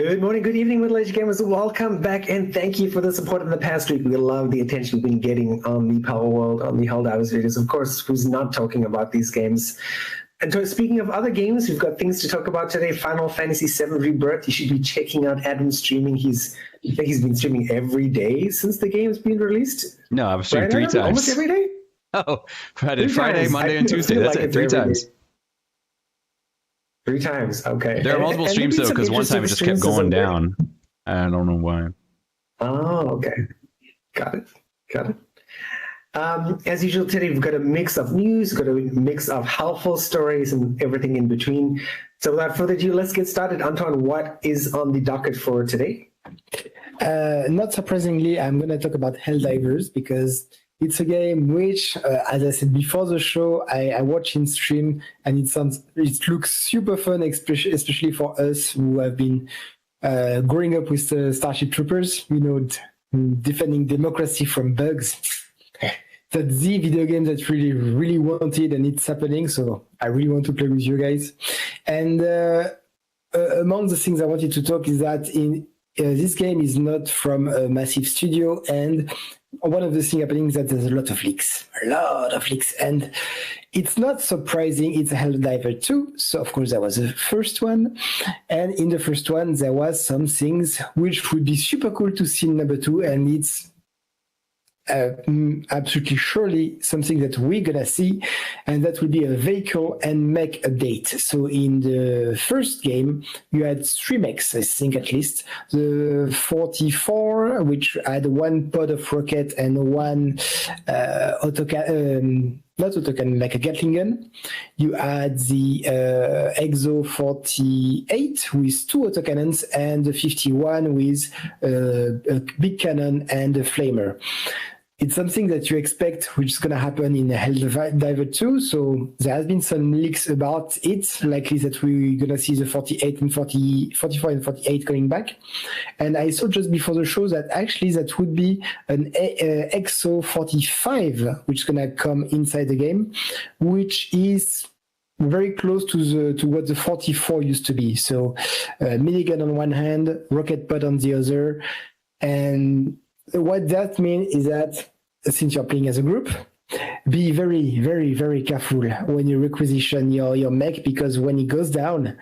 Good morning, good evening, middle-aged gamers. Welcome back, and thank you for the support in the past week. We love the attention we've been getting on the Power World, on the Helldivers videos. Of course, who's not talking about these games? And so speaking of other games, we've got things to talk about today. Final Fantasy VII Rebirth. You should be checking out Adam's streaming. I think he's been streaming every day since the game's been released. No, I've streamed three times. Almost every day? Oh, Friday, Monday, and Tuesday. That's it, three times. 3 times, okay. There are multiple streams, though, because one time it just kept going down. I don't know why. Oh, okay. Got it. As usual, today we've got a mix of news, got a mix of helpful stories, and everything in between. So without further ado, let's get started. Anton, what is on the docket for today? Not surprisingly, I'm going to talk about Helldivers because it's a game which, as I said before the show, I watch in stream, and it looks super fun, especially for us who have been growing up with Starship Troopers, defending democracy from bugs. That's the video game that really wanted, and it's happening. So I really want to play with you guys. And among the things I wanted to talk is that this game is not from a massive studio, and one of the things happening is that there's a lot of leaks, and it's not surprising. It's a Helldiver 2, so of course that was the first one, and in the first one there was some things which would be super cool to see in number 2, and it's absolutely surely something that we're gonna see, and that will be a vehicle and mech update. So in the first game you had 3 mechs, I think, at least the 44, which had 1 pod of rocket and 1 not autocannon, like a Gatling gun. You had the Exo 48 with 2 autocannons, and the 51 with a big cannon and a flamer. It's something that you expect, which is going to happen in Helldiver 2. So there has been some leaks about it, likely that we're going to see the 48 and 44 and 48 coming back. And I saw just before the show that actually that would be an Exo 45, which is going to come inside the game, which is very close to what the 44 used to be. So minigun on one hand, rocket pod on the other. And what that means is that since you're playing as a group, be very, very, very careful when you requisition your mech, because when it goes down,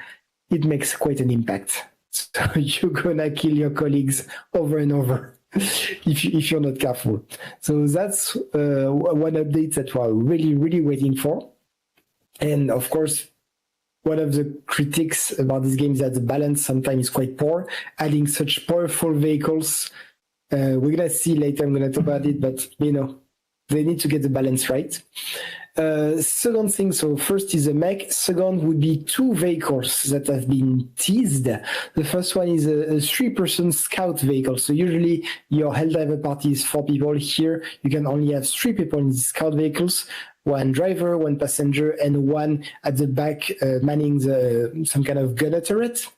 it makes quite an impact. So you're gonna kill your colleagues over and over if you're not careful. So that's one update that we're really, really waiting for. And of course, one of the critiques about this game is that the balance sometimes is quite poor. Adding such powerful vehicles, we're going to see later, I'm going to talk about it, but, they need to get the balance right. Second thing, so first is a mech. Second would be 2 vehicles that have been teased. The first one is a 3-person scout vehicle. So usually your Helldiver party is 4 people. Here, you can only have 3 people in these scout vehicles. 1 driver, 1 passenger, and 1 at the back manning some kind of gunner turret.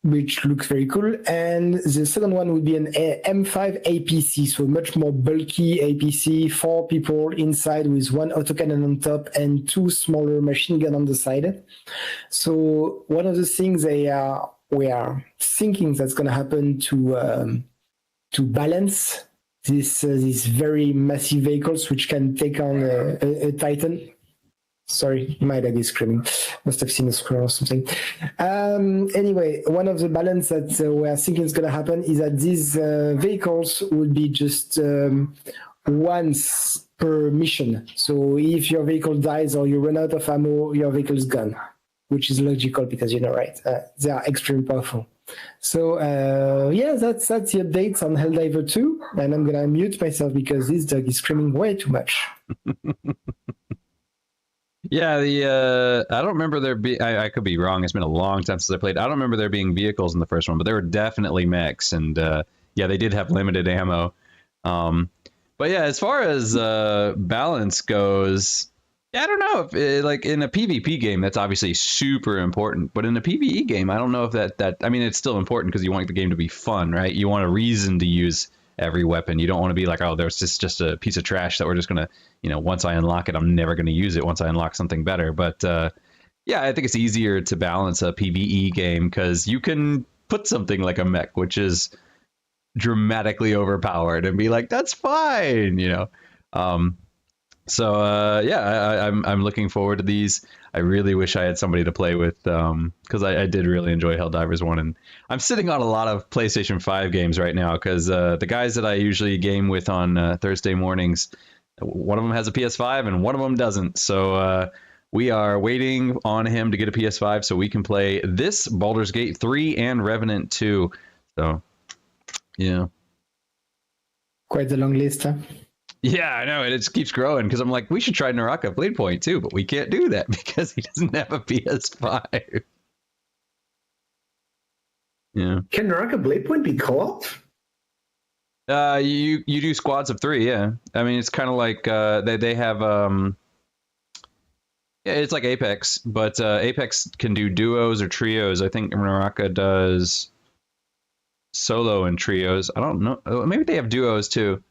Which looks very cool. And the second one would be an M5 APC, so much more bulky APC, 4 people inside with 1 autocannon on top and 2 smaller machine gun on the side. So one of the things we are thinking that's going to happen to balance these very massive vehicles, which can take on a Titan. Sorry, my dog is screaming. Must have seen a squirrel or something. Anyway, one of the balance that we're thinking is going to happen is that these vehicles would be just once per mission. So if your vehicle dies or you run out of ammo, your vehicle is gone, which is logical because right? They are extremely powerful. So that's the updates on Helldiver 2, and I'm going to mute myself because this dog is screaming way too much. Yeah, I don't remember there being, I could be wrong, it's been a long time since I played. I don't remember there being vehicles in the first one, but there were definitely mechs, and yeah, they did have limited ammo. But yeah, as far as balance goes, yeah, I don't know if like in a PvP game, that's obviously super important, but in a PvE game, I don't know if that I mean, it's still important because you want the game to be fun, right? You want a reason to use every weapon. You don't want to be like, oh, there's just a piece of trash that we're just gonna, once I unlock it, I'm never gonna use it once I unlock something better. But Yeah, I think it's easier to balance a PvE game because you can put something like a mech, which is dramatically overpowered, and be like, that's fine, you know. I'm looking forward to these. I really wish I had somebody to play with because I did really enjoy Helldivers 1, and I'm sitting on a lot of PlayStation 5 games right now because the guys that I usually game with on Thursday mornings, one of them has a PS5 and one of them doesn't. So we are waiting on him to get a PS5 so we can play this Baldur's Gate 3 and Revenant 2. So, yeah. Quite a long list, huh? Yeah, I know. It just keeps growing because I'm like, we should try Naraka Blade Point too, but we can't do that because he doesn't have a PS5. Yeah. Can Naraka Blade Point be co-op? You do squads of 3, yeah. I mean, it's kind of like they have yeah, it's like Apex, but Apex can do duos or trios. I think Naraka does solo and trios. I don't know. Maybe they have duos too.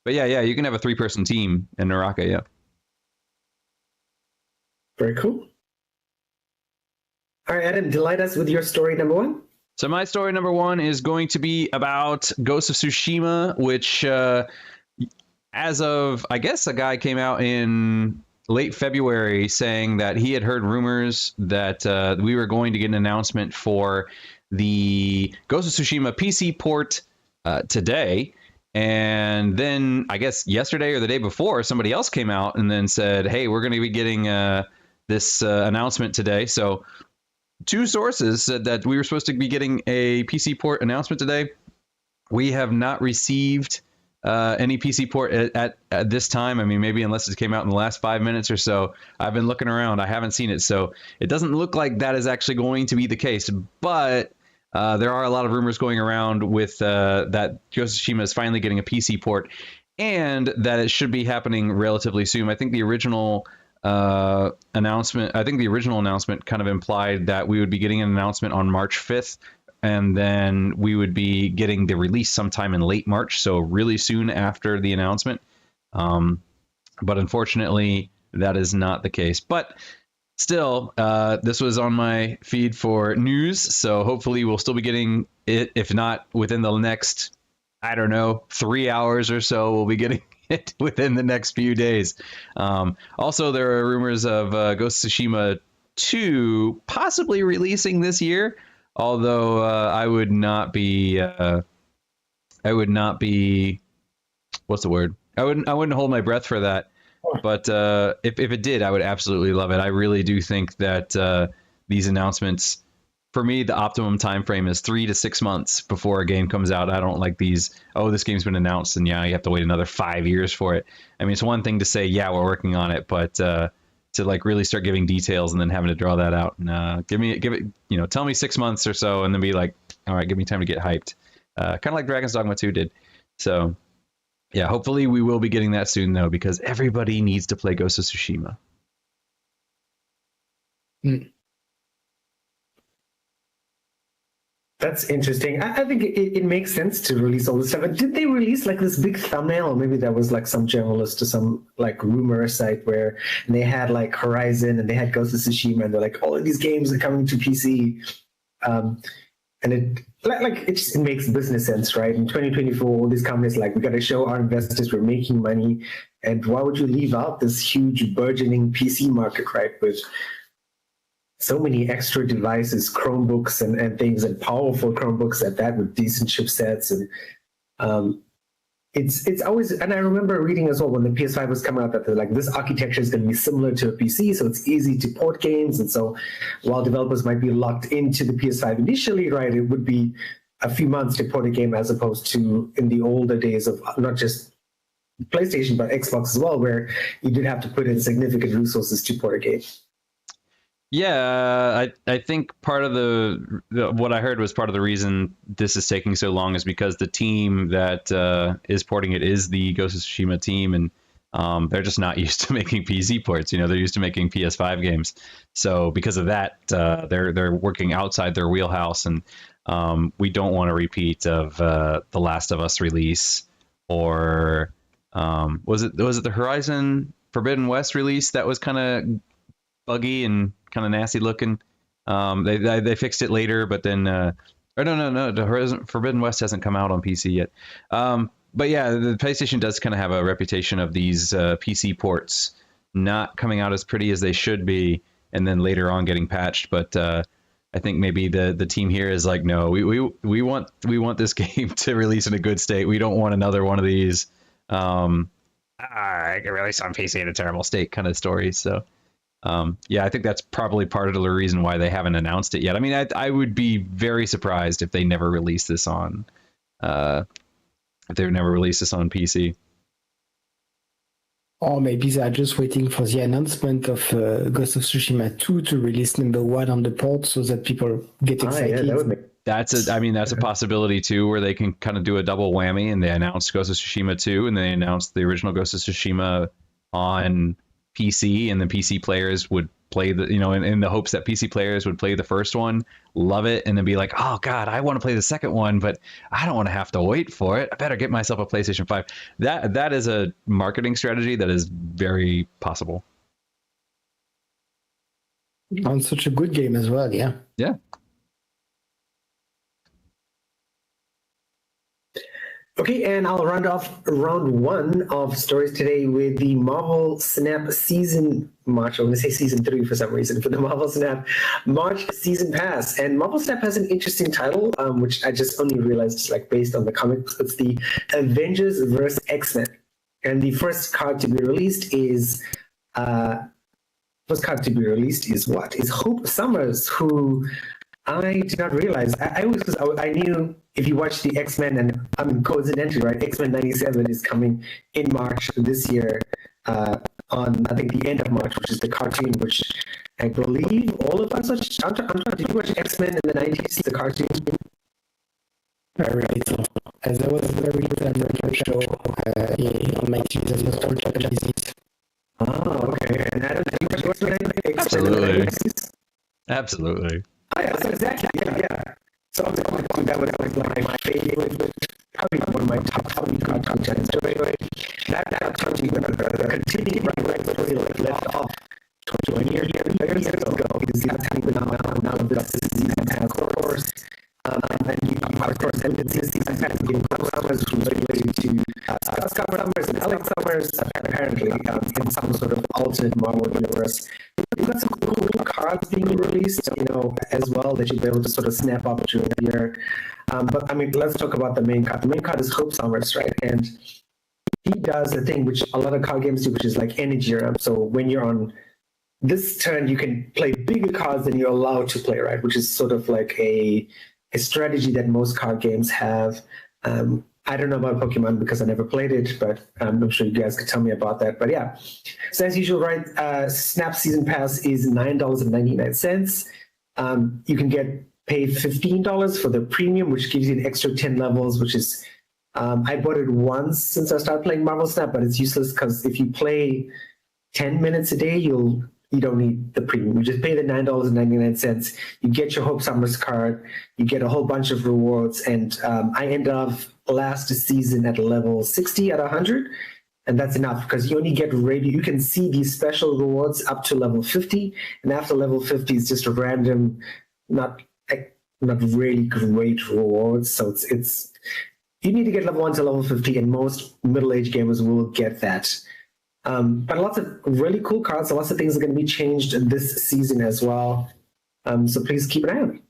But yeah, you can have a 3-person team in Naraka, yeah. Very cool. All right, Adam, delight us with your story number 1. So my story number 1 is going to be about Ghost of Tsushima, which as of, I guess a guy came out in late February saying that he had heard rumors that we were going to get an announcement for the Ghost of Tsushima PC port today. And then I guess yesterday or the day before, somebody else came out and then said, hey, we're going to be getting this announcement today. So 2 sources said that we were supposed to be getting a PC port announcement today. We have not received any PC port at this time. I mean, maybe unless it came out in the last 5 minutes or so. I've been looking around. I haven't seen it. So it doesn't look like that is actually going to be the case. But there are a lot of rumors going around with that Ghost of Tsushima is finally getting a PC port and that it should be happening relatively soon. I think the original announcement kind of implied that we would be getting an announcement on March 5th, and then we would be getting the release sometime in late March, so really soon after the announcement. But unfortunately, that is not the case. But still, this was on my feed for news, so hopefully we'll still be getting it. If not within the next, I don't know, 3 hours or so, we'll be getting it within the next few days. Also, there are rumors of Ghost of Tsushima 2 possibly releasing this year, although I would not be, what's the word? I wouldn't hold my breath for that. But if it did, I would absolutely love it. I really do think that these announcements, for me, the optimum time frame is 3 to 6 months before a game comes out. I don't like these, oh, this game's been announced and yeah, you have to wait another 5 years for it. I mean, it's one thing to say, yeah, we're working on it, but to like really start giving details and then having to draw that out, and give it, you know, tell me 6 months or so and then be like, all right, give me time to get hyped. Kind of like Dragon's Dogma 2 did. So yeah, hopefully we will be getting that soon, though, because everybody needs to play Ghost of Tsushima. That's interesting. I think it makes sense to release all this stuff. But did they release like this big thumbnail? Or maybe that was like some journalist or some like rumor site where they had like Horizon and they had Ghost of Tsushima and they're like, all of these games are coming to PC. And it just makes business sense, right? In 2024, all these companies like, we got to show our investors we're making money. And why would you leave out this huge burgeoning PC market, right? With so many extra devices, Chromebooks and things, and powerful Chromebooks at that with decent chipsets. And it's always, and I remember reading as well when the PS5 was coming out that they're like, this architecture is going to be similar to a PC, so it's easy to port games. And so while developers might be locked into the PS5 initially, right, it would be a few months to port a game as opposed to in the older days of not just PlayStation, but Xbox as well, where you did have to put in significant resources to port a game. Yeah, I think part of what I heard was part of the reason this is taking so long is because the team that is porting it is the Ghost of Tsushima team, and they're just not used to making PC ports. You know, they're used to making PS5 games. So because of that, they're working outside their wheelhouse, and we don't want a repeat of the Last of Us release, or was it the Horizon Forbidden West release that was kind of buggy and kind of nasty looking. They fixed it later, but then or no, the Horizon Forbidden West hasn't come out on PC yet. But yeah, the PlayStation does kind of have a reputation of these PC ports not coming out as pretty as they should be, and then later on getting patched. But I think maybe the team here is like, no, we want this game to release in a good state. We don't want another one of these I can release on PC in a terrible state kind of stories. So yeah, I think that's probably part of the reason why they haven't announced it yet. I mean, I would be very surprised if they never release this on PC. Or maybe they are just waiting for the announcement of Ghost of Tsushima 2 to release number 1 on the port so that people get excited. Yeah, that's a possibility too, where they can kind of do a double whammy and they announce Ghost of Tsushima 2 and they announce the original Ghost of Tsushima on PC, and the PC players would play in the hopes that PC players would play the first one, love it, and then be like, oh god, I want to play the second one, but I don't want to have to wait for it. I better get myself a PlayStation 5. That is a marketing strategy that is very possible. On such a good game as well, yeah. Yeah. Okay, and I'll round off round 1 of stories today with the Marvel Snap Season March. I'm going to say Season 3 for some reason, for the Marvel Snap March Season Pass. And Marvel Snap has an interesting title, which I just only realized is like based on the comics. It's the Avengers vs. X-Men. And the first card to be released is what? Is Hope Summers, who I did not realize. I knew if you watch the X-Men, and I mean, coincidentally, right? X-Men 97 is coming in March this year, on I think the end of March, which is the cartoon, which I believe all of us watched. Did you watch X-Men in the 90s, the cartoon? Very little. As there was a very little American show on my TV that was called Japanese. Oh, okay. And Adam, did you watch X-Men? Absolutely. Absolutely. Oh, yeah, so exactly. Yeah. So that was like my favorite, probably one of my top cartoons. So anyway, that cartoon continued right where it left off 20 years ago, because that's happening now this season, of course. And you, of course, and this season has been Summers related to Scott Summers and Alex Summers, apparently, in some sort of alternate Marvel universe. We've got some cool cards being released, as well, that you'll be able to sort of snap up during the year. But I mean, let's talk about the main card. The main card is Hope Summers, right? And he does the thing which a lot of card games do, which is like energy ramp. So when you're on this turn, you can play bigger cards than you're allowed to play, right? Which is sort of like a strategy that most card games have. I don't know about Pokemon because I never played it, but I'm sure you guys could tell me about that. But yeah, so as usual, right, Snap Season Pass is $9.99. You can pay $15 for the premium, which gives you an extra 10 levels, which is, I bought it once since I started playing Marvel Snap, but it's useless because if you play 10 minutes a day, you don't need the premium. You just pay the $9.99. You get your Hope Summers card. You get a whole bunch of rewards. And I ended up last season at level 60 at 100. And that's enough because you only get you can see these special rewards up to level 50. And after level 50 is just a random, not really great rewards. So it's you need to get level 1 to level 50, and most middle-aged gamers will get that. But lots of really cool cards, so lots of things are going to be changed this season as well. So please keep an eye on it.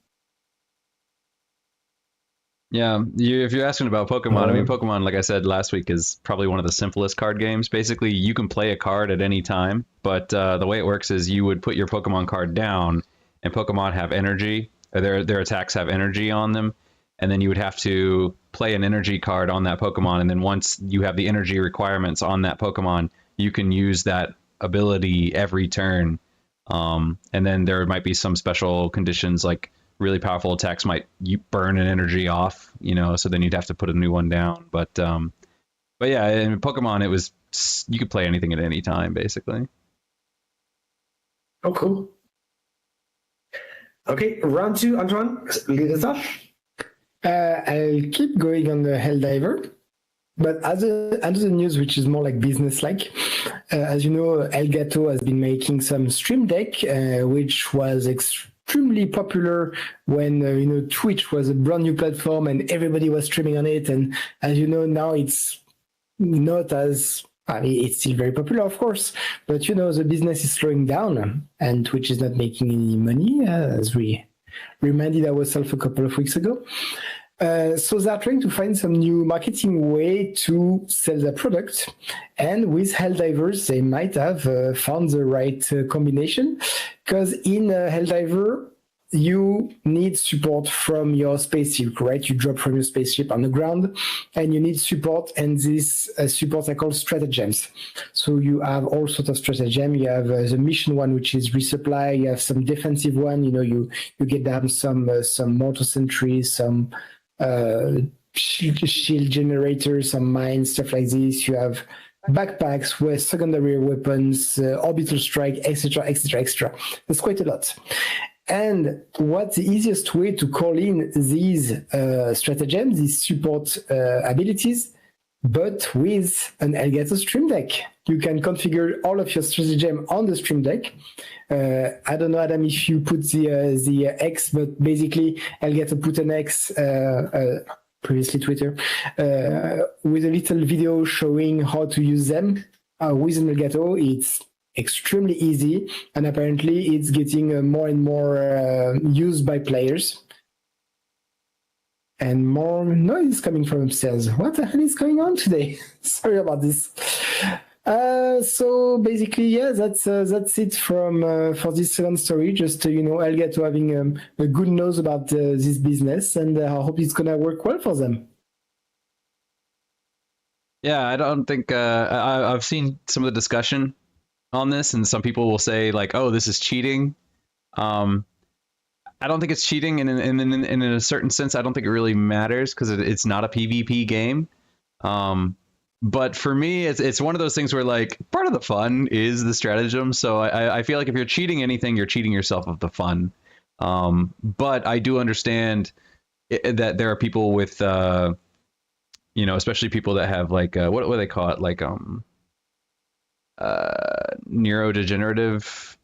Yeah, if you're asking about Pokemon, I mean, Pokemon, like I said last week, is probably one of the simplest card games. Basically, you can play a card at any time, but the way it works is you would put your Pokemon card down, and Pokemon have energy. Their attacks have energy on them, and then you would have to play an energy card on that Pokemon, and then once you have the energy requirements on that Pokemon, you can use that ability every turn. And then there might be some special conditions, like really powerful attacks might burn an energy off, so then you'd have to put a new one down. But yeah, in Pokemon, you could play anything at any time, basically. Oh, cool. Okay, round 2, Antoine, lead us off. I'll keep going on the Helldiver. But another news which is more like business-like, as you know, Elgato has been making some Stream Deck, which was extremely popular when Twitch was a brand new platform and everybody was streaming on it. And as you know, now it's not as, I mean, it's still very popular, of course, but the business is slowing down and Twitch is not making any money, as we reminded ourselves a couple of weeks ago. So they're trying to find some new marketing way to sell their product. And with Helldivers, they might have found the right combination, because in Helldiver, you need support from your spaceship, right? You drop from your spaceship on the ground and you need support, and these supports are called stratagems. So you have all sorts of stratagem. You have the mission one, which is resupply. You have some defensive one. You get down some mortar sentries, some shield generators, some mines, stuff like this. You have backpacks with secondary weapons, orbital strike, etc., etc., etc. That's quite a lot. And what's the easiest way to call in these stratagems, these support abilities, but with an Elgato Stream Deck? You can configure all of your stratagem on the Stream Deck. I don't know, Adam, if you put the X, but basically Elgato put an X, previously Twitter, with a little video showing how to use them with an Elgato. It's extremely easy, and apparently it's getting more and more used by players. And more noise coming from upstairs. What the hell is going on today? Sorry about this. So basically, yeah, that's it from for this second story. Just Elgato having a good nose about this business, and I hope it's gonna work well for them. Yeah, I don't think I've seen some of the discussion on this, and some people will say like, "Oh, this is cheating." I don't think it's cheating, and in a certain sense, I don't think it really matters, because it's not a PvP game. But for me, it's one of those things where, like, part of the fun is the stratagem. So I feel like if you're cheating anything, you're cheating yourself of the fun. But I do understand that there are people with, especially people that have like what do they call it, like neurodegenerative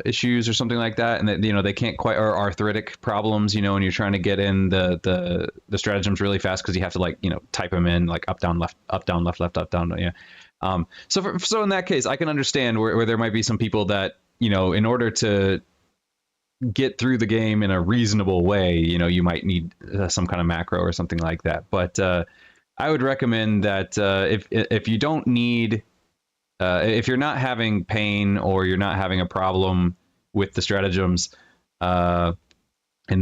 issues or something like that, and that they can't quite, or arthritic problems, and you're trying to get in the stratagems really fast because you have to like type them in like up down left up down left up down, yeah. So in that case, I can understand where there might be some people that in order to get through the game in a reasonable way, you might need some kind of macro or something like that. But I would recommend that if you don't need if you're not having pain or you're not having a problem with the stratagems and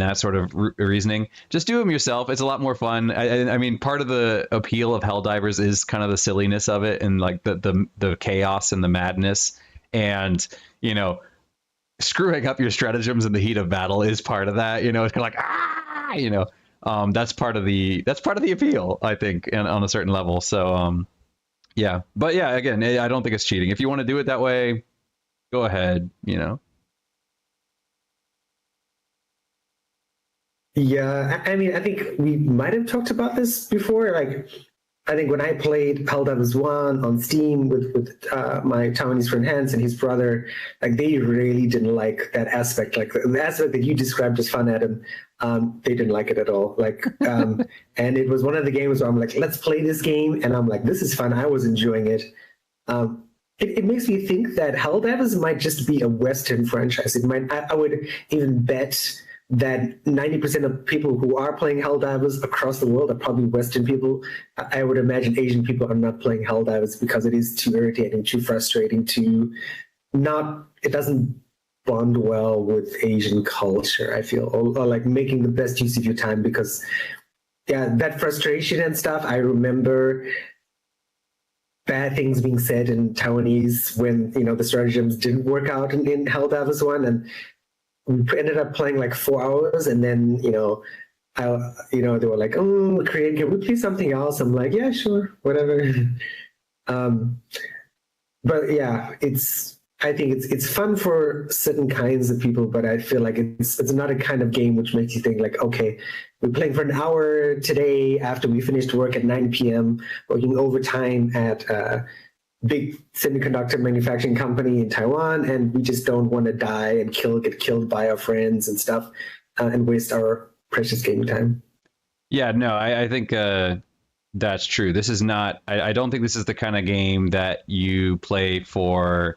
that sort of reasoning, just do them yourself. It's a lot more fun. I mean, part of the appeal of Helldivers is kind of the silliness of it, and like the chaos and the madness, and screwing up your stratagems in the heat of battle is part of that. It's kind of like that's part of the appeal, I think, and on a certain level. So yeah, but yeah, again, I don't think it's cheating. If you want to do it that way, go ahead, Yeah, I mean, I think we might have talked about this before. Like, I think when I played Helldivers 1 on Steam with my Taiwanese friend Hans and his brother, like, they really didn't like that aspect. Like, the aspect that you described as fun, Adam, they didn't like it at all. Like, and it was one of the games where I'm like, let's play this game. And I'm like, this is fun. I was enjoying it. It makes me think that Helldivers might just be a Western franchise. It might. I would even bet that 90% of people who are playing Helldivers across the world are probably Western people. I would imagine Asian people are not playing Helldivers because it is too irritating, too frustrating, it doesn't bond well with Asian culture, I feel, or like making the best use of your time, because yeah, that frustration and stuff, I remember bad things being said in Taiwanese when, the stratagems didn't work out in Helldivers 1, and we ended up playing like 4 hours, and then they were like, "Oh, can we play something else?" I'm like, "Yeah, sure, whatever." But yeah, I think it's fun for certain kinds of people, but I feel like it's not a kind of game which makes you think like, okay, we're playing for an hour today after we finished work at 9 p.m. working overtime at big semiconductor manufacturing company in Taiwan, and we just don't want to die and get killed by our friends and stuff, and waste our precious gaming time. Yeah, no, I think that's true. This is not. I don't think this is the kind of game that you play for,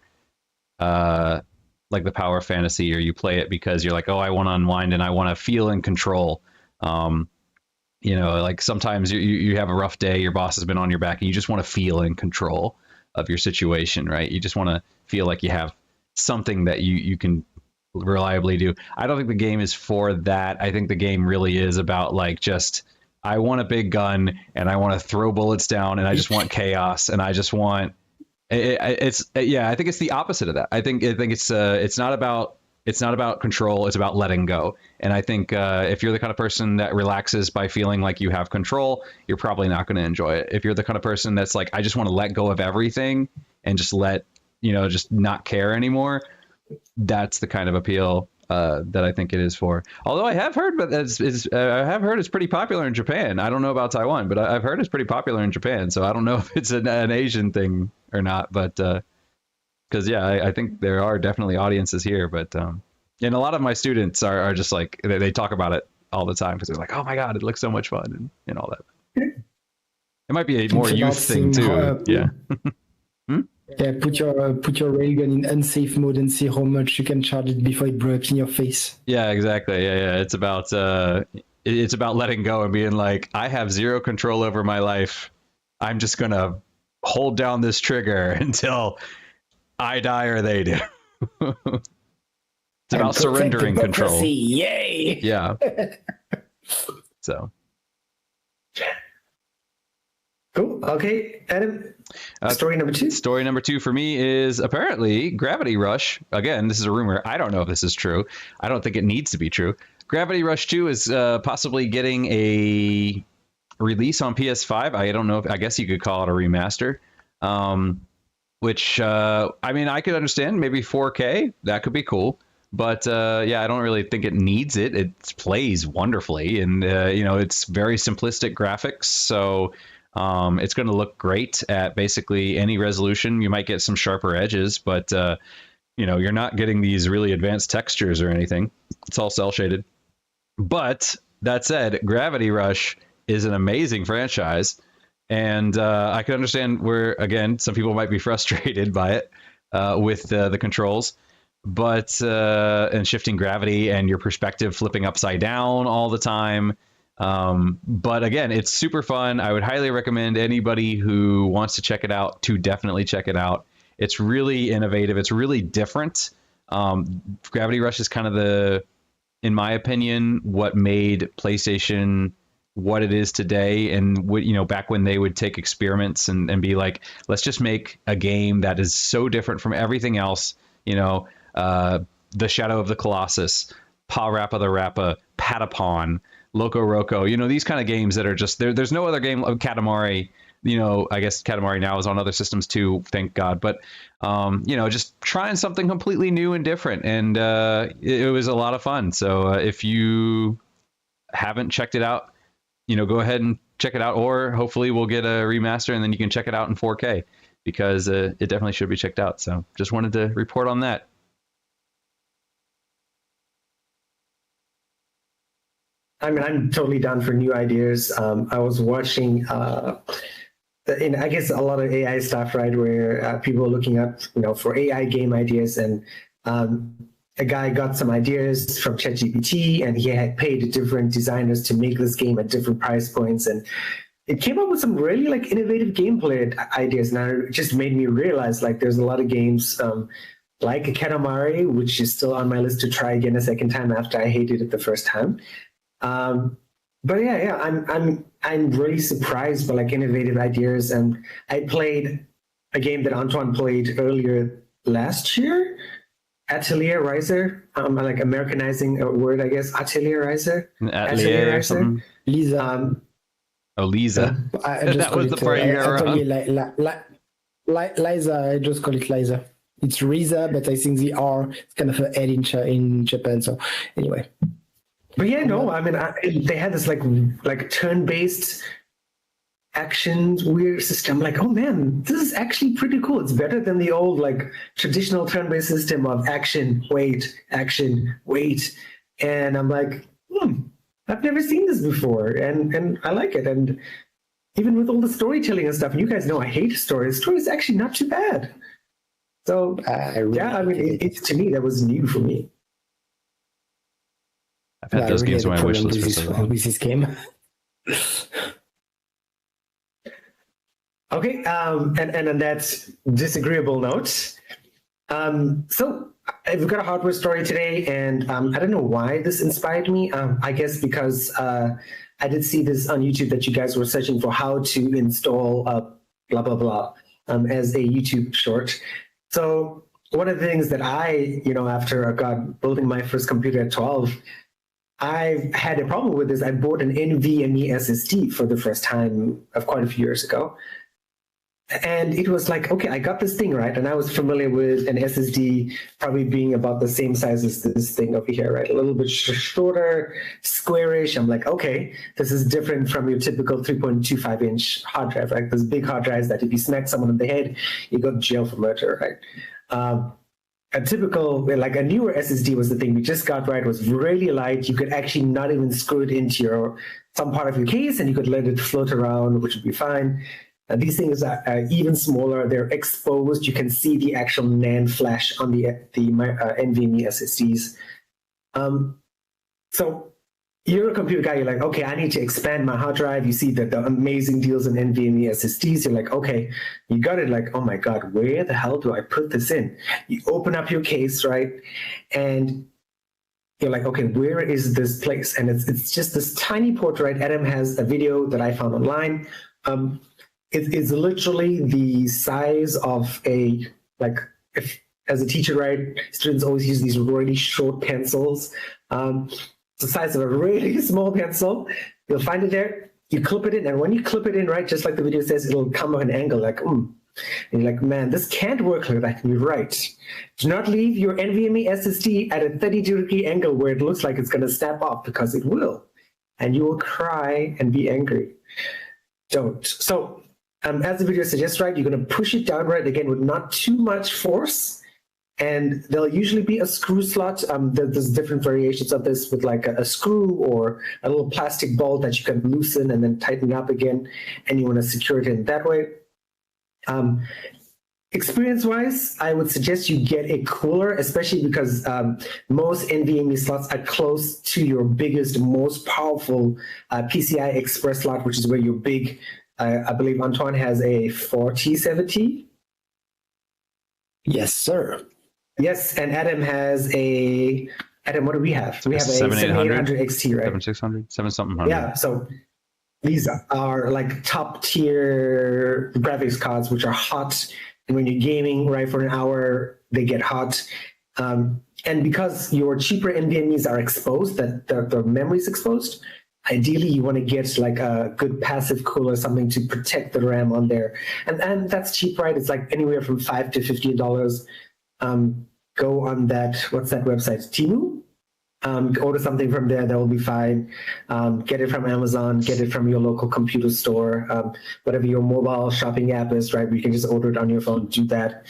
like the Power Fantasy, or you play it because you're like, oh, I want to unwind and I want to feel in control. You know, like sometimes you have a rough day, your boss has been on your back, and you just want to feel in control of your situation, right? You just want to feel like you have something that you can reliably do. I don't think the game is for that. I think the game really is about like just, I want a big gun and I want to throw bullets down and I just want chaos and I just want I think it's the opposite of that. I think it's not about control. It's about letting go. And I think if you're the kind of person that relaxes by feeling like you have control, you're probably not going to enjoy it. If you're the kind of person that's like, I just want to let go of everything and just just not care anymore, that's the kind of appeal that I think it is for. Although I have heard, it's pretty popular in Japan. I don't know about Taiwan, but I've heard it's pretty popular in Japan. So I don't know if it's an Asian thing or not, but because I think there are definitely audiences here, but and a lot of my students are just like, they talk about it all the time because they're like, oh my god, it looks so much fun and all that. It might be a more youth thing too. Yeah. Yeah, put your railgun in unsafe mode and see how much you can charge it before it breaks in your face. Yeah, exactly. Yeah. It's about letting go and being like, I have zero control over my life. I'm just gonna hold down this trigger until I die or they do. It's about surrendering control. Yay! Yeah. So. Cool. Okay, Adam. Story number 2. Story number 2 for me is apparently Gravity Rush. Again, this is a rumor. I don't know if this is true. I don't think it needs to be true. Gravity Rush 2 is possibly getting a release on PS5. I don't know. I guess you could call it a remaster. Which I mean, I could understand. Maybe 4K. That could be cool. But I don't really think it needs it. It plays wonderfully, and it's very simplistic graphics. So. It's going to look great at basically any resolution. You might get some sharper edges, but you're not getting these really advanced textures or anything. It's all cel shaded. But that said, Gravity Rush is an amazing franchise, and I can understand where, again, some people might be frustrated by it with the controls, but and shifting gravity and your perspective flipping upside down all the time. But again, it's super fun. I would highly recommend anybody who wants to check it out to definitely check it out. It's really innovative. It's really different. Gravity Rush is kind of in my opinion, what made PlayStation what it is today. And back when they would take experiments and be like, let's just make a game that is so different from everything else. The Shadow of the Colossus, Pa Rappa the Rappa, Patapon, Loco Roco, these kind of games that are just there's no other game of Katamari. I guess Katamari now is on other systems too, thank God. But just trying something completely new and different, and it was a lot of fun. So if you haven't checked it out, go ahead and check it out, or hopefully we'll get a remaster and then you can check it out in 4K, because it definitely should be checked out. So just wanted to report on that. I mean, I'm totally down for new ideas. I was watching, I guess a lot of AI stuff, right, where people are looking up, for AI game ideas, and a guy got some ideas from ChatGPT, and he had paid different designers to make this game at different price points, and it came up with some really innovative gameplay ideas. And it just made me realize there's a lot of games like Katamari, which is still on my list to try again a second time after I hated it the first time. But I'm really surprised by like ideas, and I played a game that Antoine played earlier last year, Atelier Riser. Like Americanizing a word, I guess. Atelier Riser. Atelier Riser. Lisa. Lisa. That was the part you got wrong. Liza. I just call it Liza. It's Riza, but I think the R is kind of an L in Japan. So anyway. But yeah, no, I mean, they had this like turn-based action weird system. I'm like, oh man, this is actually pretty cool. It's better than the old like traditional turn-based system of action, wait. And I'm like, I've never seen this before, and I like it. And even with all the storytelling and stuff, and you guys know I hate stories. Story is actually not too bad. So it's to me that was new for me. I've had those games on my wish list for so long. With this game. Okay, and on that disagreeable note, so we've got a hardware story today, and I don't know why this inspired me. I guess because I did see this on YouTube that you guys were searching for how to install blah blah blah as a YouTube short. So one of the things that I, after I got building my first computer at 12, I had a problem with this. I bought an NVMe SSD for the first time of quite a few years ago. And it was like, okay, I got this thing, right? And I was familiar with an SSD probably being about the same size as this thing over here, right? A little bit shorter, squarish. I'm like, okay, this is different from your typical 3.25-inch hard drive, right? Those big hard drives that if you smack someone in the head, you go to jail for murder, right? A typical, like a newer SSD was the thing we just got, right? It was really light. You could actually not even screw it into some part of your case, and you could let it float around, which would be fine. These things are even smaller. They're exposed. You can see the actual NAND flash on the NVMe SSDs. So you're a computer guy. You're like, okay, I need to expand my hard drive. You see the amazing deals in NVMe SSDs. You're like, okay, you got it. Like, oh my God, where the hell do I put this in? You open up your case, right? And you're like, okay, where is this place? And it's just this tiny port, right? Adam has a video that I found online. It is literally the size of as a teacher, right? Students always use these really short pencils. The size of a really small pencil. You'll find it there. You clip it in, and when you clip it in, right, just like the video says, it'll come at an angle like, And you're like, man, this can't work like that. And you're right. Do not leave your NVMe SSD at a 32-degree angle where it looks like it's going to snap off, because it will. And you will cry and be angry. Don't. So, as the video suggests, right, you're going to push it down, right, again, with not too much force. And there'll usually be a screw slot. There's different variations of this with like a screw or a little plastic bolt that you can loosen and then tighten up again. And you want to secure it in that way. Experience-wise, I would suggest you get a cooler, especially because most NVMe slots are close to your biggest, most powerful PCI Express slot, which is where your big, I believe Antoine has a 4070. Yes, sir. Yes, and Adam has Adam, what do we have? So we have a 7800 XT, right? 7600, 7-something hundred. Yeah, so these are like top tier graphics cards, which are hot. And when you're gaming, right, for an hour, they get hot. And because your cheaper NVMEs are exposed, that the memory is exposed, ideally you want to get like a good passive cooler, something to protect the RAM on there. And that's cheap, right? It's like anywhere from $5 to $15. Go on that, what's that website? Temu? Order something from there, that will be fine. Get it from Amazon, get it from your local computer store, whatever your mobile shopping app is, right? You can just order it on your phone, do that.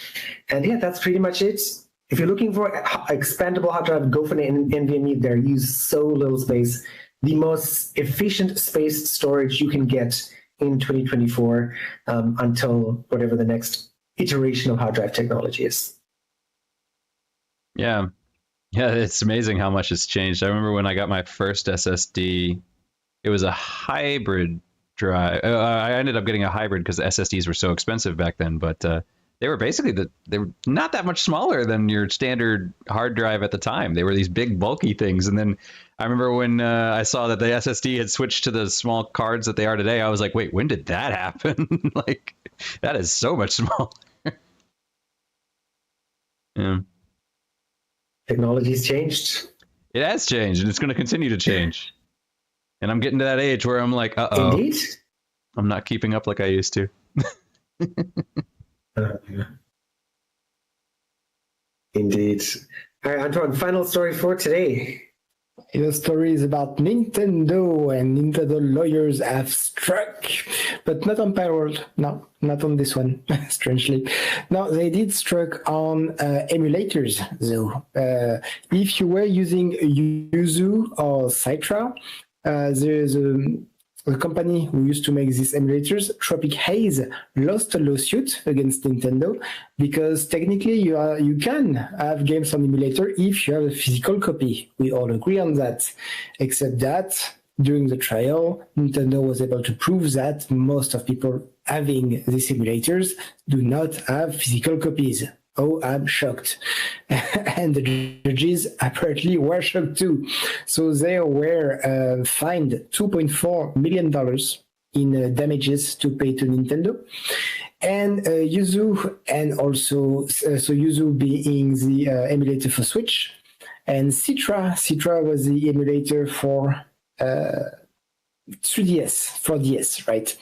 And yeah, that's pretty much it. If you're looking for expandable hard drive, go for an NVMe. They use so little space. The most efficient space storage you can get in 2024 until whatever the next iteration of hard drive technology is. Yeah, it's amazing how much it's changed. I remember when I got my first SSD, it was a hybrid drive. I ended up getting a hybrid because the SSDs were so expensive back then, but they were basically they were not that much smaller than your standard hard drive at the time. They were these big bulky things. And then I remember when I saw that the SSD had switched to the small cards that they are today, I was like, wait, when did that happen? Like, that is so much smaller. Yeah. Technology's changed. It has changed, and it's going to continue to change. And I'm getting to that age where I'm like, uh-oh. Indeed. I'm not keeping up like I used to. Indeed. All right, Antoine, final story for today. The story is about Nintendo, and Nintendo lawyers have struck, but not on Palworld. No, not on this one, strangely. No, they did struck on emulators, though. If you were using Yuzu or Citra, there's a company who used to make these emulators, Tropic Haze, lost a lawsuit against Nintendo because technically you can have games on emulator if you have a physical copy. We all agree on that, except that during the trial, Nintendo was able to prove that most of people having these emulators do not have physical copies. Oh, I'm shocked. And the judges apparently were shocked too. So they were fined $2.4 million in damages to pay to Nintendo. And Yuzu, and also, so Yuzu being the emulator for Switch, and Citra was the emulator for 3DS, 4DS, right?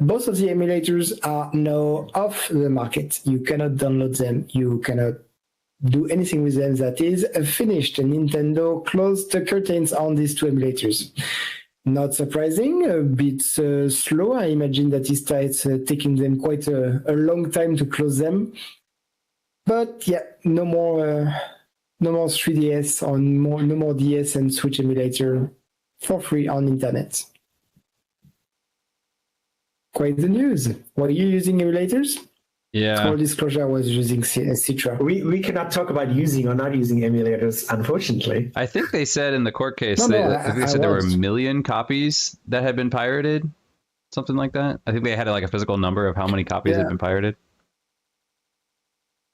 Both of the emulators are now off the market. You cannot download them. You cannot do anything with them. That is finished. Nintendo closed the curtains on these two emulators. Not surprising, a bit slow. I imagine that it's taking them quite a long time to close them. But yeah, no more 3DS on no more DS and Switch emulator for free on internet. Quite the news. Were you using emulators? Yeah. Full disclosure, I was using Citra. We cannot talk about using or not using emulators, unfortunately. I think they said in the court case, I think they said there were was. 1 million copies that had been pirated, something like that. I think they had like a physical number of how many copies had been pirated.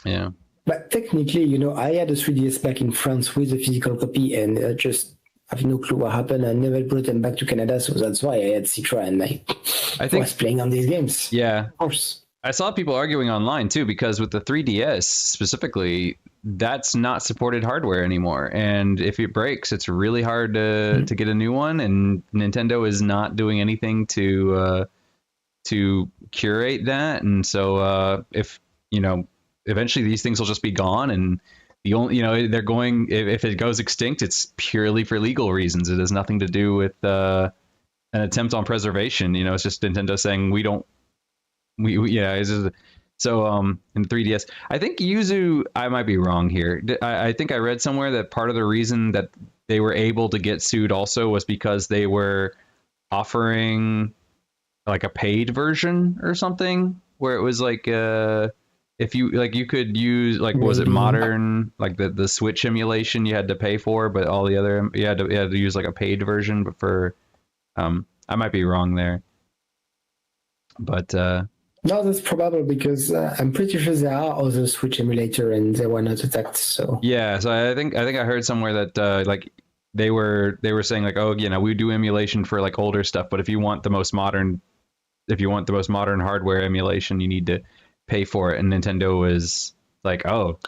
Yeah. But technically, I had a 3DS back in France with a physical copy, and just have no clue what happened. I never brought them back to Canada, so that's why I had Citra, and I think was playing on these games. Yeah. Of course. I saw people arguing online too, because with the 3DS specifically, that's not supported hardware anymore. And if it breaks, it's really hard to get a new one. And Nintendo is not doing anything to curate that. And so if, eventually these things will just be gone, and the only, they're going, if it goes extinct, it's purely for legal reasons. It has nothing to do with an attempt on preservation. It's just Nintendo saying so in 3DS, I think Yuzu, I might be wrong here. I think I read somewhere that part of the reason that they were able to get sued also was because they were offering like a paid version or something, where it was like if you could use was it modern, like the Switch emulation you had to pay for, but all the other you had to use like a paid version. But for I might be wrong there, but no, that's probable, because I'm pretty sure there are other Switch emulator and they were not attacked. So yeah, so I think I heard somewhere that like they were saying like, oh, we do emulation for like older stuff, but if you want the most modern hardware emulation, you need to pay for it. And Nintendo was like, oh,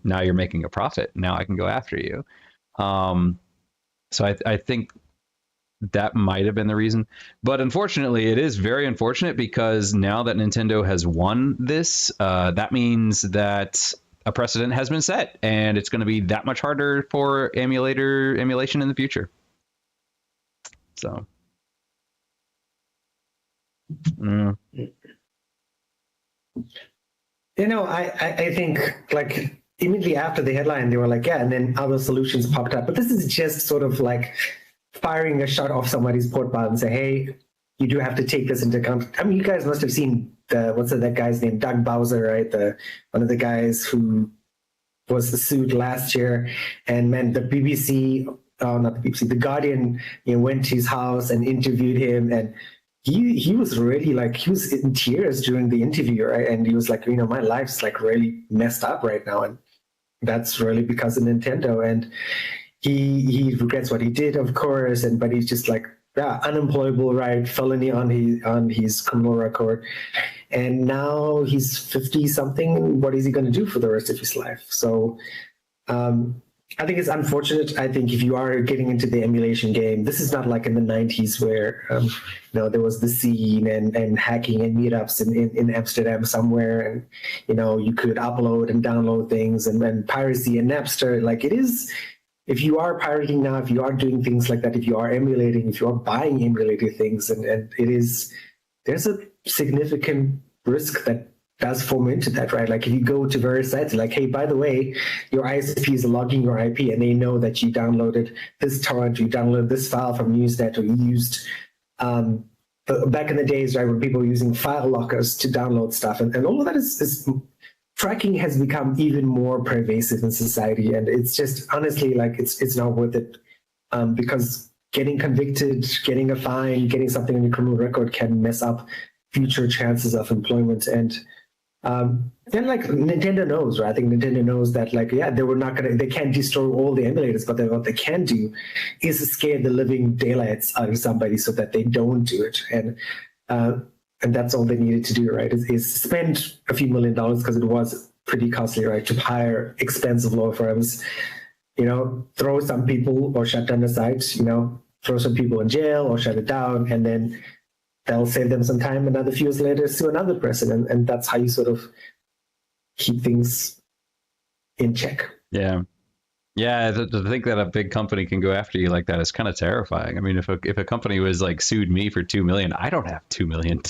now you're making a profit. Now I can go after you. So I think that might have been the reason. But unfortunately, it is very unfortunate, because now that Nintendo has won this, that means that a precedent has been set, and it's going to be that much harder for emulation in the future. So. I think like immediately after the headline, they were like, yeah, and then other solutions popped up. But this is just sort of like firing a shot off somebody's port button and say, hey, you do have to take this into account. I mean, you guys must have seen that guy's name, Doug Bowser, right? One of the guys who was sued last year, and man, the BBC, not the BBC, the Guardian, went to his house and interviewed him, and he was really he was in tears during the interview, right? And he was like, my life's like really messed up right now, and that's really because of Nintendo. And he regrets what he did, of course, but he's just like, yeah, unemployable, right? Felony on his criminal record, and now he's 50 something. What is he going to do for the rest of his life? So I think it's unfortunate. I think if you are getting into the emulation game, this is not like in the 90s where there was the scene and hacking and meetups in Amsterdam somewhere, and you could upload and download things, and piracy and Napster. Like, it is if you are pirating now, if you are doing things like that, if you are emulating, if you are buying emulated things, and there's a significant risk that does form into that, right? Like if you go to various sites, like, hey, by the way, your ISP is logging your IP, and they know that you downloaded this torrent, you downloaded this file from Usenet, or you used back in the days, right, when people were using file lockers to download stuff, and all of that is tracking has become even more pervasive in society, and it's just honestly like it's not worth it, because getting convicted, getting a fine, getting something on your criminal record can mess up future chances of employment. And then like Nintendo knows, right? I think Nintendo knows that like, yeah, they can't destroy all the emulators, but what they can do is scare the living daylights out of somebody so that they don't do it. And that's all they needed to do, right? Is spend a few $1 million, because it was pretty costly, right, to hire expensive law firms, throw some people or shut down the site, throw some people in jail or shut it down, and then that'll save them some time. Another few years later, sue another person, and that's how you sort of keep things in check. Yeah. Yeah, to think that a big company can go after you like that is kind of terrifying. I mean, if a company was like sued me for $2 million, I don't have $2 million.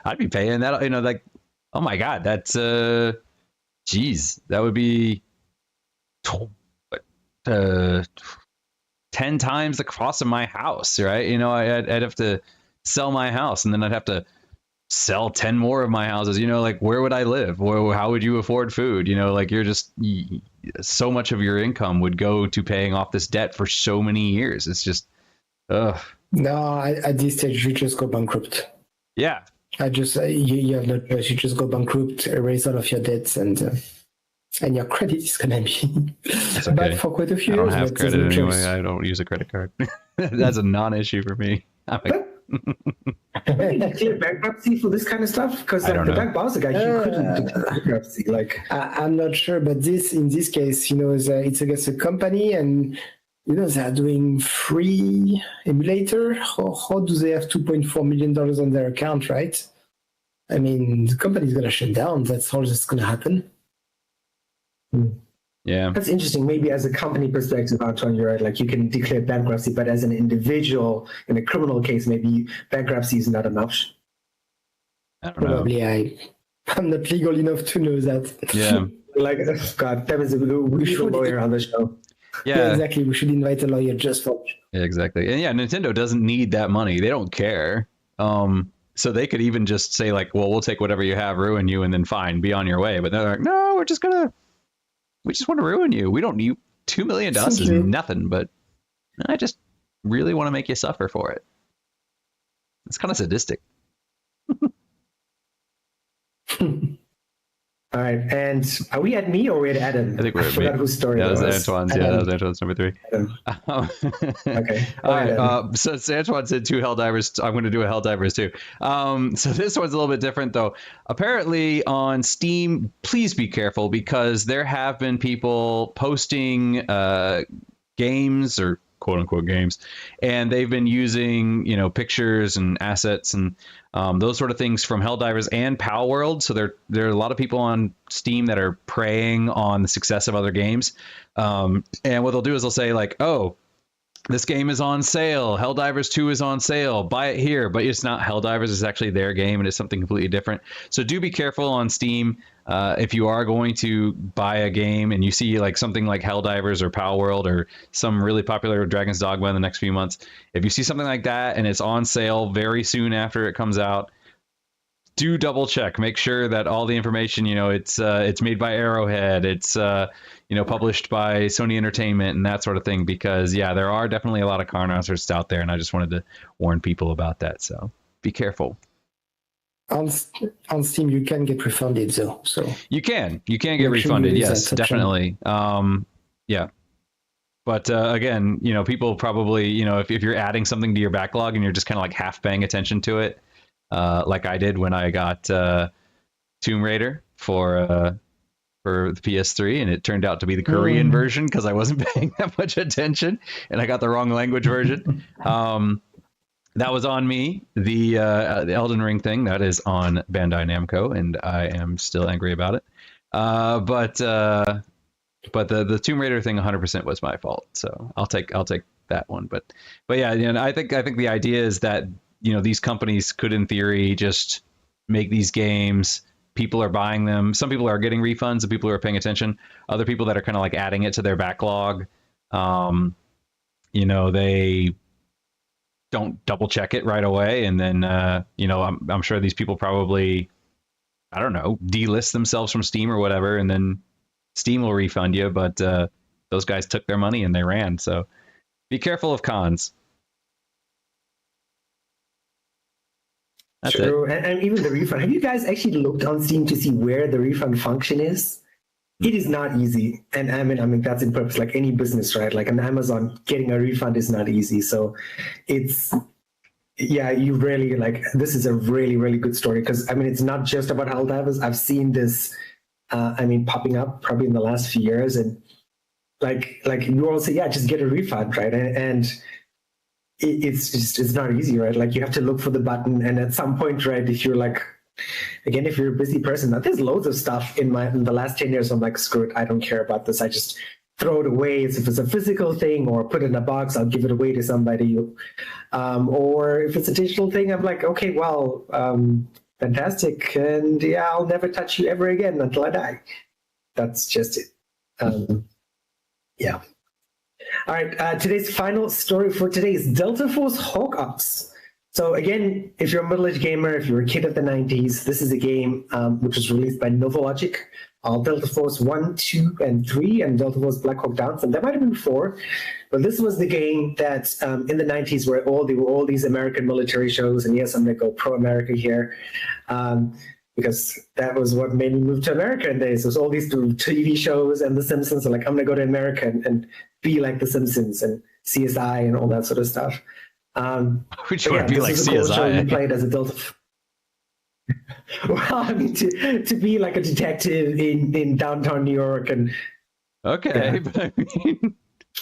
I'd be paying that. Like, oh my God, that's geez, that would be 10 times the cost of my house, right? I'd have to sell my house, and then I'd have to sell 10 more of my houses. Like, where would I live? How would you afford food? Like, you're just, so much of your income would go to paying off this debt for so many years. It's just, ugh. No, at this stage, you just go bankrupt. Yeah. You have no choice. You just go bankrupt, erase all of your debts, and your credit is gonna be okay. bad for quite a few years. I don't have credit anyway. I don't use a credit card. That's a non-issue for me. Clear bankruptcy for this kind of stuff, because like the Doug Bowser guy, he couldn't declare bankruptcy. Like, I'm not sure, but in this case, it's against a company, and they are doing free emulator. How do they have $2.4 million on their account, right? I mean, the company's gonna shut down. That's all that's gonna happen. Yeah, that's interesting. Maybe as a company perspective, Antoine, you're right. Like, you can declare bankruptcy, but as an individual in a criminal case, maybe bankruptcy is not an option. I don't know. Probably I'm not legal enough to know that. Yeah. Like, God, that was we should a lawyer on the show. Yeah, exactly. We should invite a lawyer just for. Yeah, exactly. And yeah, Nintendo doesn't need that money. They don't care. So they could even just say like, well, we'll take whatever you have, ruin you, and then fine, be on your way. But they're like, no, we just want to ruin you. We don't need $2 million to us is nothing, but I just really want to make you suffer for it. It's kind of sadistic. All right, and are we at me or are we at Adam? I think we're at forgot whose story that was. Antoine's. Yeah, that was Antoine's number 3. Okay. All right. So Antoine said 2 Helldivers. I'm going to do a Helldivers too. So this one's a little bit different though. Apparently on Steam, please be careful, because there have been people posting games, or quote unquote games, and they've been using pictures and assets and those sort of things from Helldivers and Pal World. So there are a lot of people on Steam that are preying on the success of other games, and what they'll do is they'll say like, oh, this game is on sale, Helldivers 2 is on sale, buy it here. But it's not Helldivers, it's actually their game, and it's something completely different. So do be careful on Steam. If you are going to buy a game and you see like something like Helldivers or Pal World or some really popular Dragon's Dogma in the next few months, if you see something like that and it's on sale very soon after it comes out, do double check, make sure that all the information, it's made by Arrowhead, it's published by Sony Entertainment and that sort of thing, because yeah, there are definitely a lot of con artists out there, and I just wanted to warn people about that. So be careful. On Steam, you can get refunded though. So you can get refunded. Yes, definitely. Yeah. But again, people probably, if you're adding something to your backlog and you're just kind of like half paying attention to it, like I did when I got Tomb Raider for the PS3, and it turned out to be the Korean version because I wasn't paying that much attention and I got the wrong language version. That was on me. The Elden Ring thing, that is on Bandai Namco, and I am still angry about it. But But the Tomb Raider thing 100% was my fault. So I'll take that one. But yeah, I think the idea is that, these companies could in theory just make these games. People are buying them. Some people are getting refunds, and people who are paying attention. Other people that are kind of like adding it to their backlog, they don't double check it right away, and then I'm sure these people probably, I don't know, delist themselves from Steam or whatever, and then Steam will refund you. But those guys took their money and they ran. So be careful of cons. That's True. it. And even the refund. Have you guys actually looked on Steam to see where the refund function is? It is not easy. And I mean that's in purpose, like any business, right? Like on Amazon, getting a refund is not easy. So you really this is a really, really good story, because it's not just about Helldivers. I've seen this popping up probably in the last few years, and like you all say, just get a refund, right? And it's not easy, right? Like you have to look for the button, and at some point, right, if you're if you're a busy person, there's loads of stuff in the last 10 years. I'm like, screw it, I don't care about this. I just throw it away. If it's a physical thing or put it in a box, I'll give it away to somebody. Or if it's a digital thing, I'm like, okay, well, fantastic. And I'll never touch you ever again until I die. That's just it. Yeah. All right. Today's final story for today is Delta Force Hawk Ops. So again, if you're a middle-aged gamer, if you're a kid of the 90s, this is a game which was released by Novalogic. Delta Force 1, 2, and 3, and Delta Force Black Hawk Down. And there might have been 4, but this was the game that in the 90s where there were all these American military shows. And yes, I'm going to go pro-America here, because that was what made me move to America in days. There's all these TV shows and The Simpsons. So I'm going to go to America and be like The Simpsons and CSI and all that sort of stuff. Which would be like CSI. Cool show you played as a Delta. Well, to be like a detective in downtown New York, and okay, but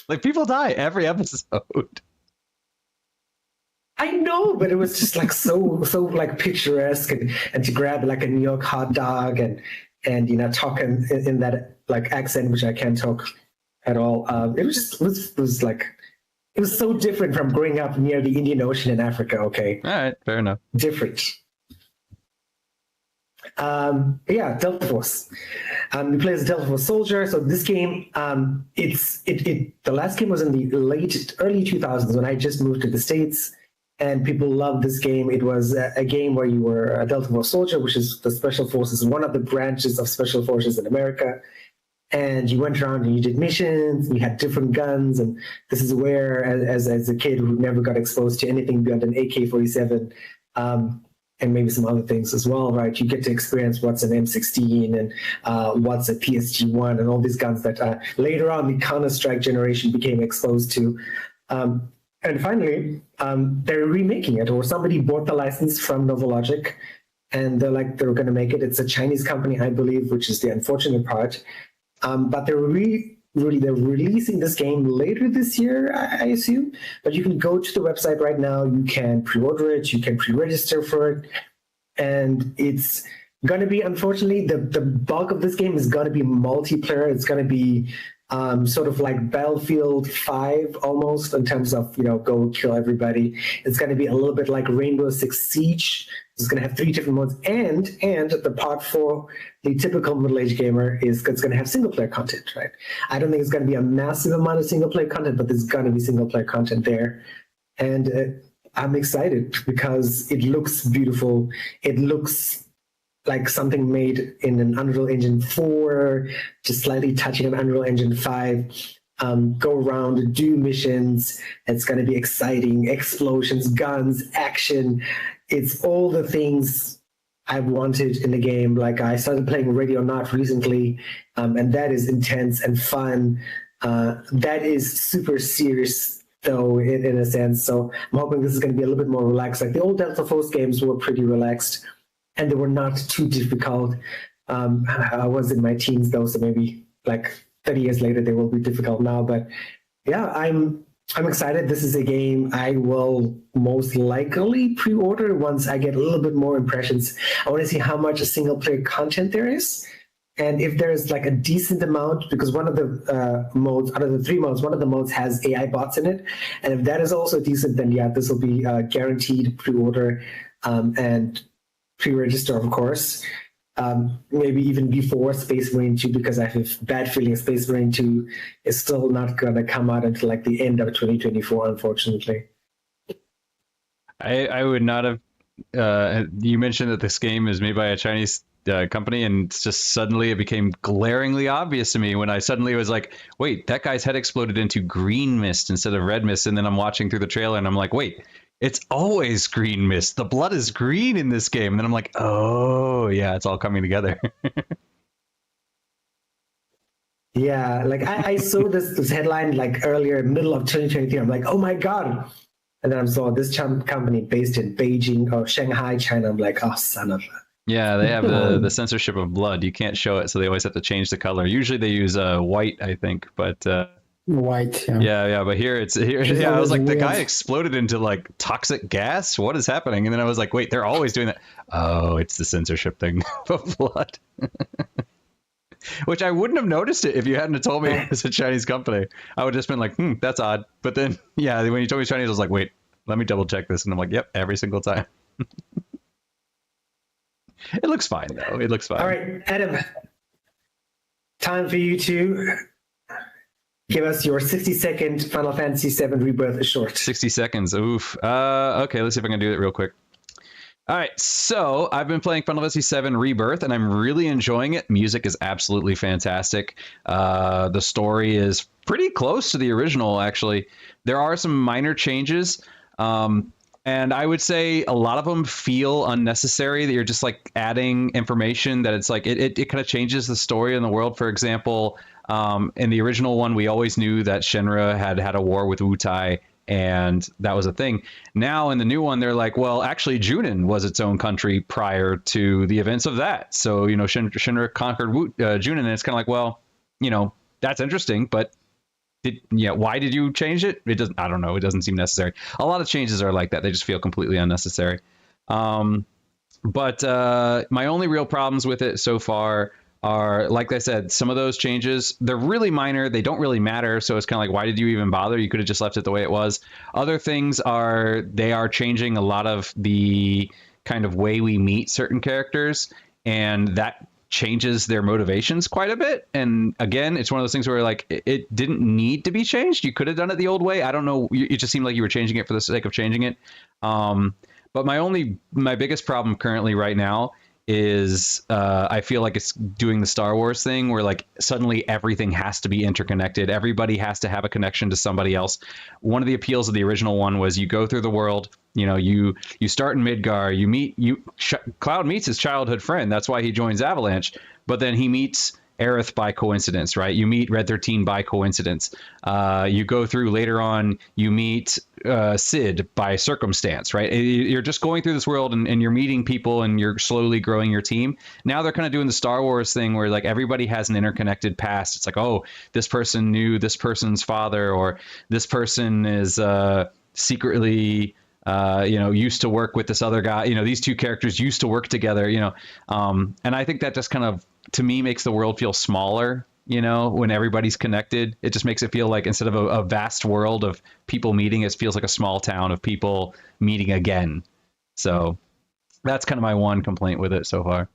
like people die every episode. I know, but it was just like so like picturesque, and to grab like a New York hot dog and talk in that like accent which I can't talk at all. It was like. It was so different from growing up near the Indian Ocean in Africa, okay? All right, fair enough. Different. Delta Force. You play as a Delta Force soldier. So this game, the last game was in the early 2000s when I just moved to the States, and people loved this game. It was a game where you were a Delta Force soldier, which is the Special Forces, one of the branches of Special Forces in America. And you went around and you did missions, and you had different guns. And this is where, as a kid who never got exposed to anything beyond an AK-47, and maybe some other things as well, right? You get to experience what's an M16 and what's a PSG-1 and all these guns that later on the Counter-Strike generation became exposed to. And finally, they're remaking it, or somebody bought the license from Novalogic, and they're going to make it. It's a Chinese company, I believe, which is the unfortunate part. But they're releasing this game later this year, I assume. But you can go to the website right now. You can pre-order it. You can pre-register for it. And it's going to be, unfortunately, the bulk of this game is going to be multiplayer. It's going to be sort of like Battlefield 5 almost, in terms of, go kill everybody. It's going to be a little bit like Rainbow Six Siege. It's going to have 3 different modes, and the part for the typical middle-aged gamer is it's going to have single-player content, right? I don't think it's going to be a massive amount of single-player content, but there's going to be single-player content there. And I'm excited because it looks beautiful. It looks like something made in an Unreal Engine 4, just slightly touching an Unreal Engine 5. Go around, do missions. It's going to be exciting. Explosions, guns, action. It's all the things I wanted in the game. Like I started playing Radionaut recently, and that is intense and fun. That is super serious, though, in a sense. So I'm hoping this is going to be a little bit more relaxed. Like the old Delta Force games were pretty relaxed, and they were not too difficult. I was in my teens, though, so maybe like 30 years later they will be difficult now. But yeah, I'm excited. This is a game I will most likely pre-order once I get a little bit more impressions. I want to see how much single-player content there is, And if there's like a decent amount, because one of the modes, out of the 3 modes, one of the modes has AI bots in it. And if that is also decent, then yeah, this will be guaranteed pre-order and pre-register, of course. Maybe even before Space Marine 2, because I have a bad feeling Space Marine 2 is still not going to come out until like the end of 2024, unfortunately. I would not have. You mentioned that this game is made by a Chinese company, and it's just suddenly it became glaringly obvious to me when I suddenly was like, wait, that guy's head exploded into green mist instead of red mist. And then I'm watching through the trailer and I'm like, wait, it's always green mist. The blood is green in this game. And then I'm like, oh, yeah, it's all coming together. Yeah, like I saw this headline like earlier, middle of 2023. I'm like, oh my God. And then I saw this company based in Beijing or Shanghai, China. I'm like, oh, son of a. Yeah, they have the censorship of blood. You can't show it, so they always have to change the color. Usually they use white, I think, but white. Yeah. But here it's here. Yeah, I was like, the guy exploded into like toxic gas. What is happening? And then I was like, wait, they're always doing that. Oh, it's the censorship thing of blood. Which I wouldn't have noticed it if you hadn't told me it's a Chinese company. I would have just been like, that's odd. But then, yeah, when you told me it's Chinese, I was like, wait, let me double check this. And I'm like, yep, every single time. It looks fine, though. It looks fine. All right, Adam, time for you to give us your 60-second Final Fantasy VII Rebirth short. 60 seconds. Oof. Okay, let's see if I can do it real quick. All right, so I've been playing Final Fantasy VII Rebirth, and I'm really enjoying it. Music is absolutely fantastic. The story is pretty close to the original, actually. There are some minor changes. And I would say a lot of them feel unnecessary, that you're just like adding information that it's like it kind of changes the story in the world. For example, in the original one, we always knew that Shinra had a war with Wutai, and that was a thing. Now in the new one, they're like, well, actually Junin was its own country prior to the events of that. So, you know, Shinra conquered Junin, and it's kind of like, well, you know, that's interesting, but why did you change it? It doesn't. I don't know. It doesn't seem necessary. A lot of changes are like that. They just feel completely unnecessary. But my only real problems with it so far are, like I said, some of those changes, they're really minor. They don't really matter. So it's kind of like, why did you even bother? You could have just left it the way it was. Other things are, they are changing a lot of the kind of way we meet certain characters, and that changes their motivations quite a bit. And again, it's one of those things where like it didn't need to be changed. You could have done it the old way. I don't know. It just seemed like you were changing it for the sake of changing it. But my biggest problem currently right now is I feel like it's doing the Star Wars thing where like suddenly everything has to be interconnected. Everybody has to have a connection to somebody else. One of the appeals of the original one was you go through the world, you know, you start in Midgar, Cloud meets his childhood friend. That's why he joins Avalanche. But then he meets Aerith by coincidence, right? You meet Red 13 by coincidence. You go through later on, you meet Sid by circumstance, right? You're just going through this world and you're meeting people and you're slowly growing your team. Now they're kind of doing the Star Wars thing where like everybody has an interconnected past. It's like, oh, this person knew this person's father, or this person is secretly used to work with this other guy. You know, these two characters used to work together, you know. And I think that just kind of, to me, makes the world feel smaller, you know, when everybody's connected. It just makes it feel like instead of a vast world of people meeting, it feels like a small town of people meeting again. So that's kind of my one complaint with it so far.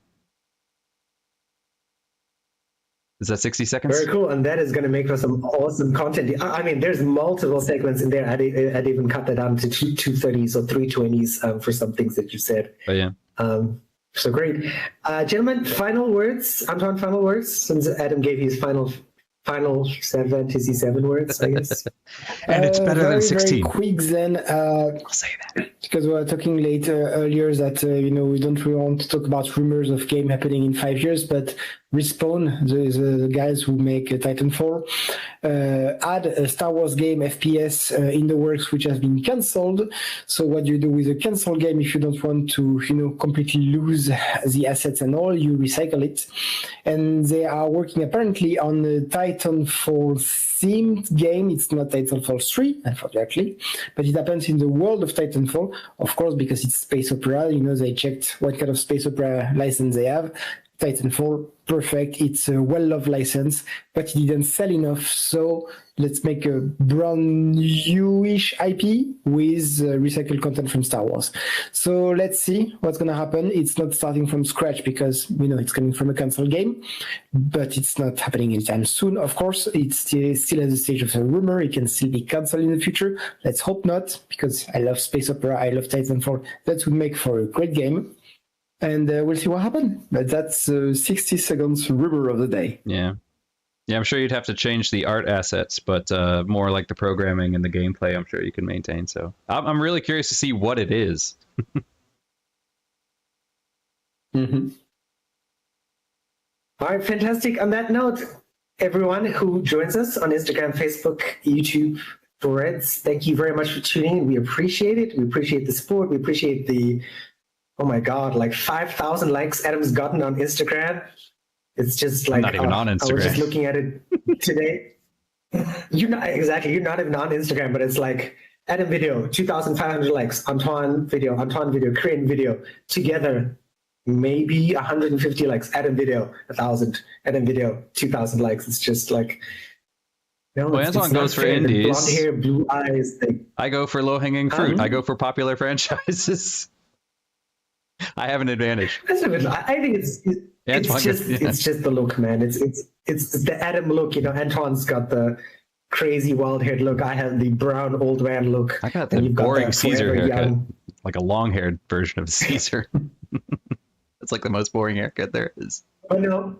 Is that 60 seconds? Very cool. And that is going to make for some awesome content. I mean, there's multiple segments in there. I'd even cut that down to 230s or 320s for some things that you said. Oh, yeah. So great. Gentlemen, final words. Antoine, final words, since Adam gave his final Fantasy 7 words, I guess. And it's better than 16. Very quick then. I'll say that. Because we were talking earlier that, we don't really want to talk about rumors of game happening in 5 years, but Respawn, the guys who make Titanfall, had a Star Wars game FPS in the works, which has been cancelled. So what you do with a cancelled game, if you don't want to, completely lose the assets and all, you recycle it. And they are working apparently on a Titanfall themed game. It's not Titanfall 3, unfortunately, but it happens in the world of Titanfall, of course, because it's space opera. They checked what kind of space opera license they have. Titanfall, perfect. It's a well-loved license, but it didn't sell enough. So let's make a brand newish IP with recycled content from Star Wars. So let's see what's going to happen. It's not starting from scratch because we know it's coming from a console game, but it's not happening anytime soon. Of course, it's still at the stage of a rumor. It can still be cancelled in the future. Let's hope not, because I love space opera. I love Titanfall. That would make for a great game. And we'll see what happens. But that's 60 seconds rumor of the day. Yeah. Yeah, I'm sure you'd have to change the art assets, but more like the programming and the gameplay, I'm sure you can maintain. So I'm really curious to see what it is. Mm-hmm. All right, fantastic. On that note, everyone who joins us on Instagram, Facebook, YouTube, Threads, thank you very much for tuning in. We appreciate it. We appreciate the support. We appreciate the, oh my God, like 5,000 likes Adam's gotten on Instagram. It's just like, not even on Instagram. I was just looking at it today. You're not even on Instagram, but it's like Adam video, 2,500 likes, Antoine video, Korean video, together, maybe 150 likes, Adam video, 1,000, Adam video, 2,000 likes. It's just like, no, well, Antoine goes for indies. Blonde hair, blue eyes. I go for low-hanging fruit. I go for popular franchises. I have an advantage. I think it's just the look, man. It's the Adam look. You know, Antoine's got the crazy wild-haired look. I have the brown old man look. I got the boring Caesar haircut, like a long-haired version of Caesar. It's like the most boring haircut there is. Oh no,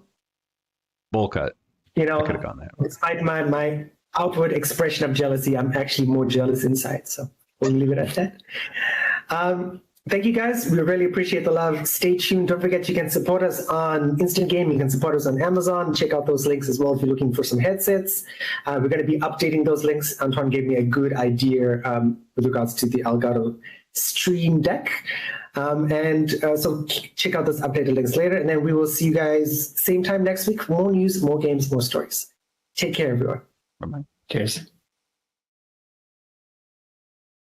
bowl cut. You know, I could have gone there. Despite my outward expression of jealousy, I'm actually more jealous inside. So we'll leave it at that. Thank you, guys. We really appreciate the love. Stay tuned. Don't forget you can support us on Instant Game. You can support us on Amazon. Check out those links as well if you're looking for some headsets. We're going to be updating those links. Antoine gave me a good idea with regards to the Elgato Stream Deck. So check out those updated links later. And then we will see you guys same time next week for more news, more games, more stories. Take care, everyone. Bye-bye. Cheers.